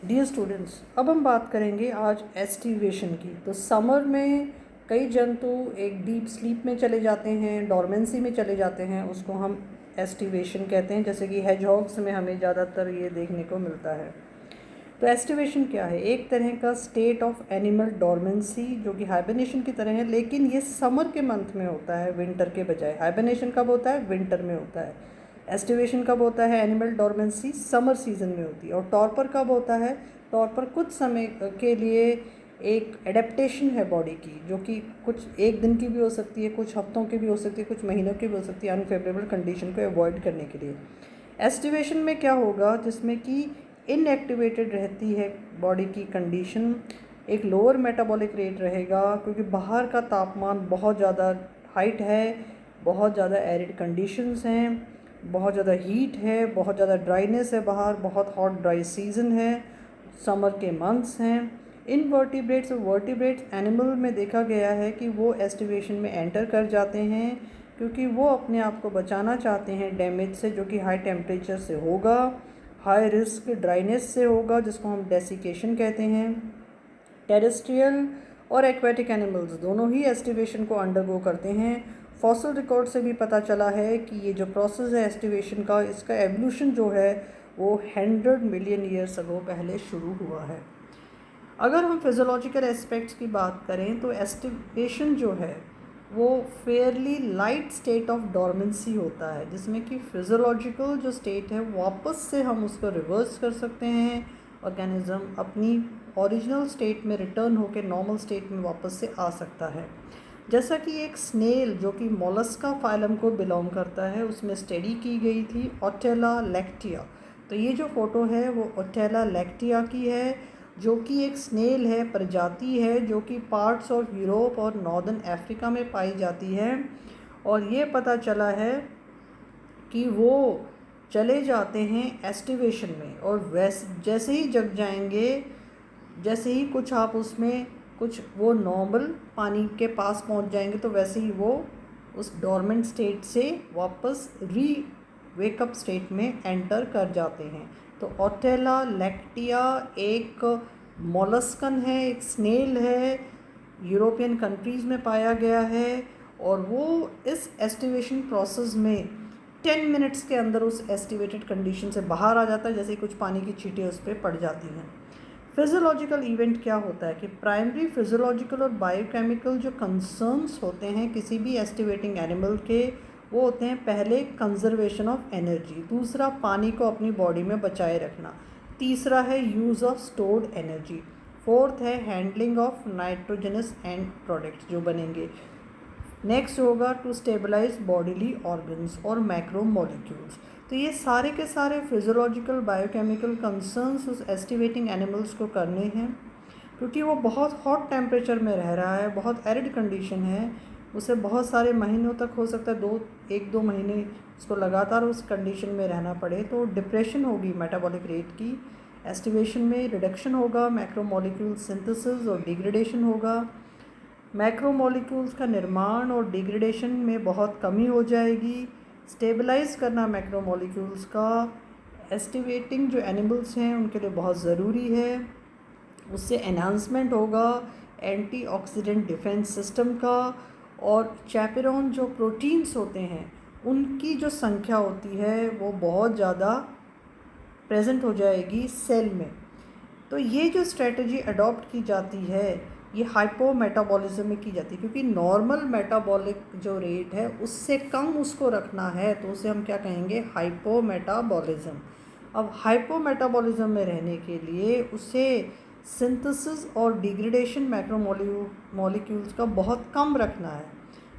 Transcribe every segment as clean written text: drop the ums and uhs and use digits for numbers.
Dear students, अब हम बात करेंगे आज एस्टिवेशन की। तो समर में कई जंतु एक डीप स्लीप में चले जाते हैं, डॉर्मेंसी में चले जाते हैं, उसको हम एस्टिवेशन कहते हैं। जैसे कि हेजहॉग्स में हमें ज़्यादातर ये देखने को मिलता है। तो एस्टिवेशन क्या है? एक तरह का स्टेट ऑफ एनिमल डॉर्मेंसी जो कि हाइबरनेशन की तरह है, लेकिन ये समर के मंथ में होता है, विंटर के बजाय। हाइबरनेशन कब होता है? विंटर में होता है। एस्टिवेशन कब होता है? एनिमल डॉर्मेंसी समर सीजन में होती है। और टॉर्पर कब होता है? टॉर्पर कुछ समय के लिए एक एडेप्टेशन है बॉडी की, जो कि कुछ एक दिन की भी हो सकती है, कुछ हफ्तों की भी हो सकती है, कुछ महीनों की भी हो सकती है, अनफेवरेबल कंडीशन को अवॉइड करने के लिए। एस्टिवेशन में क्या होगा? जिसमें कि इनएक्टिवेटेड रहती है बॉडी की कंडीशन, एक लोअर मेटाबॉलिक रेट रहेगा, क्योंकि बाहर का तापमान बहुत ज़्यादा हाइट है, बहुत ज़्यादा एरिड कंडीशंस हैं, बहुत ज़्यादा हीट है, बहुत ज़्यादा ड्राइनेस है बाहर, बहुत हॉट ड्राई सीज़न है, समर के मंथ्स हैं। इन वर्टिब्रेट्स और वर्टिब्रेट्स एनिमल में देखा गया है कि वो एस्टिवेशन में एंटर कर जाते हैं, क्योंकि वो अपने आप को बचाना चाहते हैं डैमेज से, जो कि हाई टेम्परेचर से होगा, हाई रिस्क ड्राइनेस से होगा, जिसको हम डेसिकेशन कहते हैं। टेरेस्ट्रियल और एक्वेटिक एनिमल्स दोनों ही एस्टिवेशन को अंडरगो करते हैं। फॉसिल रिकॉर्ड से भी पता चला है कि ये जो प्रोसेस है एस्टिवेशन का, इसका एवोल्यूशन जो है वो 100 मिलियन ईयर्स अगो पहले शुरू हुआ है। अगर हम फिज़ोलॉजिकल एस्पेक्ट्स की बात करें तो एस्टिवेशन जो है वो Fairlie light state of dormancy होता है, जिसमें कि फिज़ोलॉजिकल जो स्टेट है वापस से हम उसको रिवर्स कर सकते हैं। ऑर्गेनिज्म अपनी ओरिजिनल स्टेट में रिटर्न होकर नॉर्मल स्टेट में वापस से आ सकता है। जैसा कि एक स्नेल जो कि मोलस्का फाइलम को बिलोंग करता है, उसमें स्टडी की गई थी ओटेला लैक्टिया। तो ये जो फ़ोटो है वो ओटेला लैक्टिया की है, जो कि एक स्नेल है, प्रजाति है, जो कि पार्ट्स ऑफ यूरोप और नॉर्दर्न अफ्रीका में पाई जाती है। और ये पता चला है कि वो चले जाते हैं एस्टिवेशन में, और जैसे ही जग जाएंगे, जैसे ही कुछ आप उसमें कुछ वो नॉर्मल पानी के पास पहुंच जाएंगे, तो वैसे ही वो उस डॉर्मेंट स्टेट से वापस वेकअप स्टेट में एंटर कर जाते हैं। तो ओटेला लैक्टिया एक मोलस्कन है, एक स्नेल है, यूरोपियन कंट्रीज़ में पाया गया है, और वो इस एस्टिवेशन प्रोसेस में 10 मिनट्स के अंदर उस एस्टिवेटेड कंडीशन से बाहर आ जाता है, जैसे कुछ पानी की छींटें उस पर पड़ जाती हैं। फिज़ोलॉजिकल इवेंट क्या होता है कि प्राइमरी फिज़ोलॉजिकल और बायोकेमिकल जो कंसर्न्स होते हैं किसी भी एस्टिवेटिंग एनिमल के, वो होते हैं पहले कंजर्वेशन ऑफ एनर्जी, दूसरा पानी को अपनी बॉडी में बचाए रखना, तीसरा है use of stored energy, fourth है handling of nitrogenous end products जो बनेंगे, नेक्स्ट होगा टू स्टेबलाइज बॉडीली ऑर्गन्स और मैक्रो मॉलिक्यूल्स। तो ये सारे के सारे फिज़ोलॉजिकल बायोकेमिकल कंसर्न्स उस एस्टिवेटिंग एनिमल्स को करने हैं, क्योंकि वो बहुत हॉट टेम्परेचर में रह रहा है, बहुत एरिड कंडीशन है, उसे बहुत सारे महीनों तक हो सकता है, एक दो महीने उसको लगातार उस कंडीशन में रहना पड़े, तो डिप्रेशन होगी मेटाबॉलिक रेट की। एस्टिवेशन में रिडक्शन होगा, मैक्रोमोलिक्यूल सिंथेसिस और डिग्रेडेशन होगा, मैक्रोमोलिक्यूल्स का निर्माण और डिग्रेडेशन में बहुत कमी हो जाएगी। स्टेबलाइज करना मैक्रोमोलिक्यूल्स का एस्टिवेटिंग जो एनिमल्स हैं उनके लिए बहुत ज़रूरी है। उससे एनहांसमेंट होगा एंटीऑक्सीडेंट डिफेंस सिस्टम का, और चैपेरॉन जो प्रोटीन्स होते हैं उनकी जो संख्या होती है वो बहुत ज़्यादा प्रेजेंट हो जाएगी सेल में। तो ये जो स्ट्रेटजी अडॉप्ट की जाती है ये हाइपोमेटाबॉलिज्म में की जाती है, क्योंकि नॉर्मल मेटाबॉलिक जो रेट है उससे कम उसको रखना है, तो उसे हम क्या कहेंगे? हाइपोमेटाबॉलिज्म। अब हाइपोमेटाबॉलिज्म में रहने के लिए उसे सिंथेसिस और डिग्रेडेशन मैक्रोमोलिक्यूल्स का बहुत कम रखना है।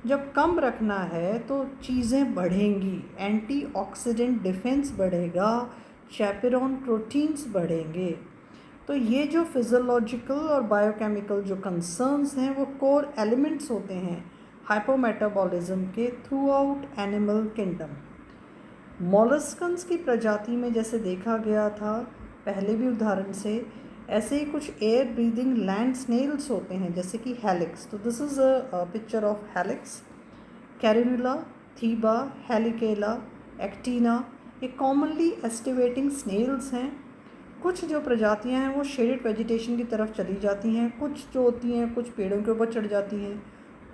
जब कम रखना है तो चीज़ें बढ़ेंगी, एंटीऑक्सीडेंट डिफेंस बढ़ेगा, चैपेरॉन प्रोटीन्स बढ़ेंगे। तो ये जो फिज़ोलॉजिकल और बायोकेमिकल जो कंसर्न्स हैं वो कोर एलिमेंट्स होते हैं हाइपोमेटाबॉलिज्म के थ्रू आउट एनिमल किंगडम। मॉलस्कन्स की प्रजाति में जैसे देखा गया था पहले भी उदाहरण से, ऐसे ही कुछ एयर ब्रीदिंग लैंड स्नेल्स होते हैं, जैसे कि हेलिक्स। तो this is a picture of helix. Carinula, Theba, Helicella, Achatina, ये कॉमनली एस्टिवेटिंग स्नेल्स हैं। कुछ जो प्रजातियां हैं वो शेडेड वेजिटेशन की तरफ चली जाती हैं, कुछ जो होती हैं कुछ पेड़ों के ऊपर चढ़ जाती हैं,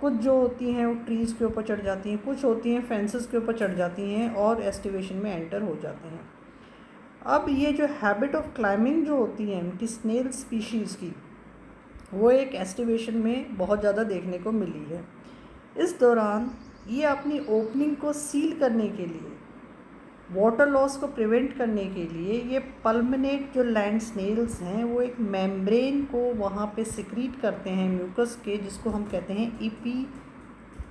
कुछ जो होती हैं वो ट्रीज़ के ऊपर चढ़ जाती हैं, कुछ होती हैं फेंसेस के ऊपर चढ़ जाती हैं और एस्टिवेशन में एंटर हो जाती हैं। अब ये जो हैबिट ऑफ क्लाइंबिंग जो होती है उनकी स्नेल स्पीशीज़ की, वो एक एस्टिवेशन में बहुत ज़्यादा देखने को मिली है। इस दौरान ये अपनी ओपनिंग को सील करने के लिए, वाटर लॉस को प्रिवेंट करने के लिए, ये पल्मनेट जो लैंड स्नेल्स हैं वो एक मेम्ब्रेन को वहाँ पे सिक्रीट करते हैं म्यूकस के, जिसको हम कहते हैं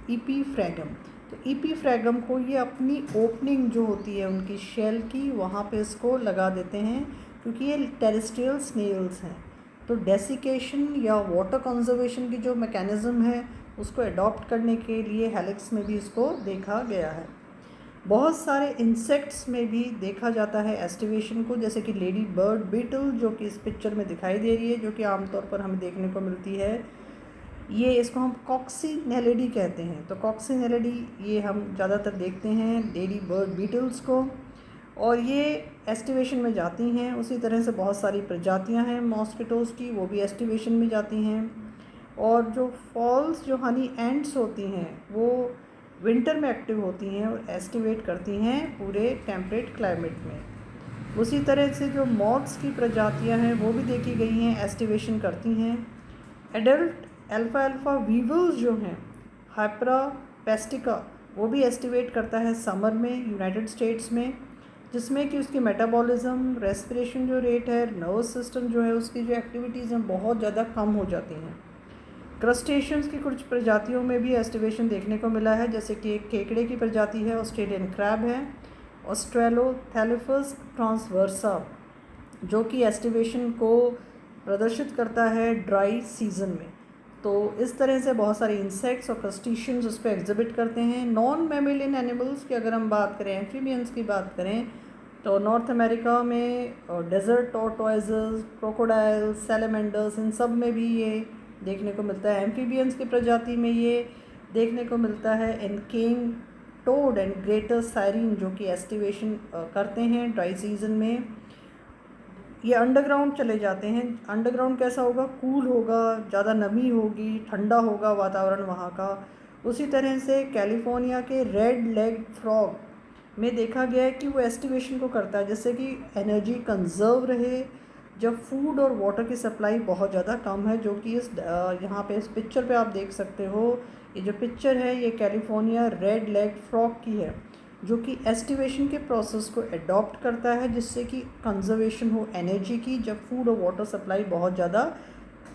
ईपीफ्रैगम। तो ईपीफ्रैगम को ये अपनी ओपनिंग जो होती है उनकी शेल की, वहाँ पे इसको लगा देते हैं, क्योंकि ये टेरेस्ट्रियल स्नेल्स हैं। तो डेसिकेशन या वाटर कंजर्वेशन की जो मैकेनिज़्म है उसको अडॉप्ट करने के लिए हेलिक्स में भी इसको देखा गया है। बहुत सारे इंसेक्ट्स में भी देखा जाता है एस्टिवेशन को, जैसे कि लेडी बर्ड बीटल जो कि इस पिक्चर में दिखाई दे रही है, जो कि आमतौर पर हमें देखने को मिलती है। ये इसको हम कॉक्सीनेलिडी कहते हैं। तो कॉक्सीनेलिडी ये हम ज़्यादातर देखते हैं लेडी बर्ड बीटल्स को, और ये एस्टिवेशन में जाती हैं। उसी तरह से बहुत सारी प्रजातियां हैं मॉस्किटोज़ की, वो भी एस्टिवेशन में जाती हैं। और जो फॉल्स जो हनी एंट्स होती हैं वो विंटर में एक्टिव होती हैं और एस्टिवेट करती हैं पूरे टेम्परेट क्लाइमेट में। उसी तरह से जो मॉथ्स की प्रजातियां हैं वो भी देखी गई हैं, एस्टिवेशन करती हैं। एडल्ट अल्फा वीवल्स जो हैं, हाइपरा पेस्टिका, वो भी एस्टिवेट करता है समर में यूनाइटेड स्टेट्स में, जिसमें कि उसकी मेटाबॉलिज्म, रेस्पिरेशन जो रेट है, नर्वस सिस्टम जो है उसकी जो एक्टिविटीज़ हैं बहुत ज़्यादा कम हो जाती हैं। क्रस्टेशियंस की कुछ प्रजातियों में भी एस्टिवेशन देखने को मिला है, जैसे कि एक केकड़े की प्रजाति है, ऑस्ट्रेलियन क्रैब है, ऑस्ट्रेलोथैलेपस ट्रांसवर्सा, जो कि एस्टिवेशन को प्रदर्शित करता है ड्राई सीजन में। तो इस तरह से बहुत सारे इंसेक्ट्स और क्रस्टेशियंस उस पर एग्जिबिट करते हैं। नॉन मैमेलियन एनिमल्स की अगर हम बात करें, एम्फीबियंस की बात करें, तो नॉर्थ अमेरिका में डेजर्ट टॉर्टोइजेस, क्रोकोडाइल्स, सैलमेंडर्स, इन सब में भी ये देखने को मिलता है। एम्फीबियंस की प्रजाति में ये देखने को मिलता है एनकेइंग टोड एंड ग्रेटर साइरिन, जो कि एस्टिवेशन करते हैं ड्राई सीजन में। ये अंडरग्राउंड चले जाते हैं। अंडरग्राउंड कैसा होगा? कूल होगा, ज़्यादा नमी होगी, ठंडा होगा वातावरण वहाँ का। उसी तरह से कैलिफोर्निया के रेड लेग फ्रॉग में देखा गया है कि वो एस्टिवेशन को करता है, जिससे कि एनर्जी कंजर्व रहे जब फूड और वाटर की सप्लाई बहुत ज़्यादा कम है, जो कि इस यहाँ पे इस पिक्चर पे आप देख सकते हो। ये जो पिक्चर है ये कैलिफोर्निया रेड लेग फ्रॉग की है, जो कि एस्टिवेशन के प्रोसेस को अडॉप्ट करता है, जिससे कि कंजर्वेशन हो एनर्जी की जब फूड और वाटर सप्लाई बहुत ज़्यादा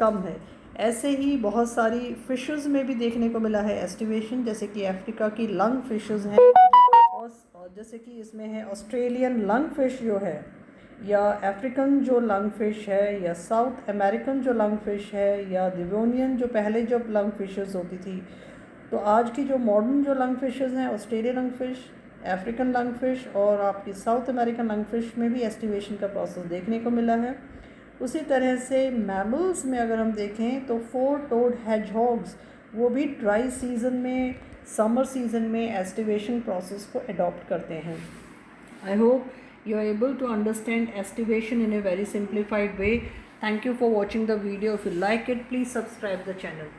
कम है। ऐसे ही बहुत सारी फ़िशेस में भी देखने को मिला है एस्टिवेशन, जैसे कि अफ्रीका की लंग फ़िशेस हैं, और जैसे कि इसमें है ऑस्ट्रेलियन लंग फ़िश जो है, या अफ्रीकन जो लंग फ़िश है, या साउथ अमेरिकन जो लंग फ़िश है, या डिवोनियन जो पहले जब लंग फ़िशेस होती थी। तो आज की जो मॉडर्न जो लंग फ़िशेस हैं, Australian lung fish, African lung fish और आपकी साउथ अमेरिकन लंग फ़िश में भी एस्टिवेशन का प्रोसेस देखने को मिला है। उसी तरह से मैमल्स में अगर हम देखें तो 4 टोड हेजहॉग्स, वो भी ड्राई सीजन में, समर सीजन में एस्टिवेशन प्रोसेस को अडॉप्ट करते हैं। I hope you are able to understand estivation in a very simplified way. Thank you for watching the video. If you like it, please subscribe the channel.